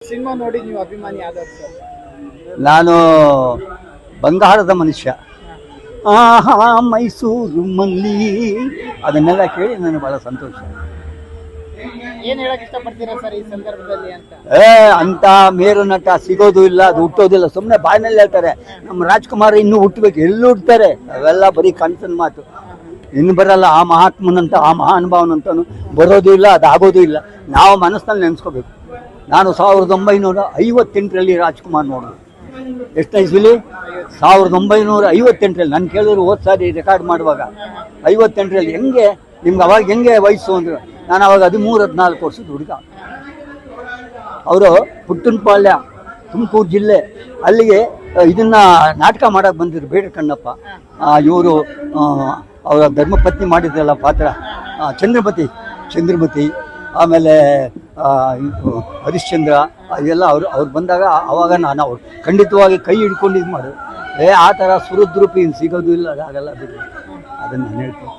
Cinema ನೋಡಿ ನೀವು ಅಭಿಮಾನಿ ಆದದ್ದು ಸರ್? ನಾನು ಬಂಗಾರದ ಮನುಷ್ಯ, ಆಹಾ ಮೈಸೂರು ಮಲ್ಲಿ, ಅದನ್ನೆಲ್ಲ ಕೇಳಿ ನನಗೆ ಬಹಳ ಸಂತೋಷ. ಏನ್ ಹೇಳಕ್ ಇಷ್ಟಪಡ್ತೀರಾ ಸರ್ ಈ ಸಂದರ್ಭದಲ್ಲಿ ಅಂತ? ಅಂತ ಮೇರು ನಟ ಸಿಗೋದು ಇಲ್ಲ, ಅದು ಹುಟ್ಟೋದಿಲ್ಲ. ಸುಮ್ಮನೆ ಬಾಯಿನಲ್ಲಿ ಹೇಳ್ತಾರೆ ನಮ್ಮ ರಾಜ್ಕುಮಾರ್ ಇನ್ನೂ ಹುಟ್ಟಬೇಕು, ಎಲ್ಲಿ ಹುಡ್ತಾರೆ? ಅವೆಲ್ಲ ಬರೀ ಕನಸಿನ ಮಾತು, ಇನ್ನು ಬರಲ್ಲ. ಆ ಮಹಾತ್ಮನಂತ ಆ ಮಹಾನುಭಾವನಂತನು ಬರೋದು ಇಲ್ಲ, ಅದಾಗೋದು ಇಲ್ಲ. ನಾವು ಮನಸ್ಸಿನಲ್ಲಿ ನೆನೆಸ್ಕೋಬೇಕು. ನಾನು 1958ರಲ್ಲಿ ರಾಜ್ಕುಮಾರ್ ನೋಡಿದೆ. ಎಷ್ಟನೇ ಇಸ್ವಿಲಿ? 1958ರಲ್ಲಿ. ನಾನು ಕೇಳಿದ್ರು ಹೋದ್ ಸಾರಿ ರೆಕಾರ್ಡ್ ಮಾಡುವಾಗ 58ರಲ್ಲಿ. ಹೆಂಗೆ ನಿಮ್ಗೆ ಅವಾಗ ಹೆಂಗೆ ವಯಸ್ಸು ಅಂದರು? ನಾನು ಅವಾಗ 13-14 ವರ್ಷದ ಹುಡುಗ. ಅವರು ಪುಟ್ಟನಪಾಳ್ಯ, ತುಮಕೂರು ಜಿಲ್ಲೆ, ಅಲ್ಲಿಗೆ ಇದನ್ನ ನಾಟಕ ಮಾಡಕ್ಕೆ ಬಂದಿದ್ರು ಬೇಡ ಕಣ್ಣಪ್ಪ. ಇವರು ಅವರ ಧರ್ಮಪತ್ನಿ ಮಾಡಿದ್ರಲ್ಲ ಪಾತ್ರ, ಚಂದ್ರಮತಿ, ಆಮೇಲೆ ಹರಿಶ್ಚಂದ್ರ, ಅದೆಲ್ಲ ಅವ್ರು ಬಂದಾಗ ಅವಾಗ ನಾನು ಅವ್ರು ಖಂಡಿತವಾಗಿ ಕೈ ಹಿಡ್ಕೊಂಡು ಇದು ಮಾಡಿದ್ರು. ಆ ಥರ ಸುರದ್ರೂಪಿ ಸಿಗೋದು ಇಲ್ಲ, ಅದಾಗಲ್ಲ. ಅದನ್ನು ನಾನು ಹೇಳ್ತೀನಿ.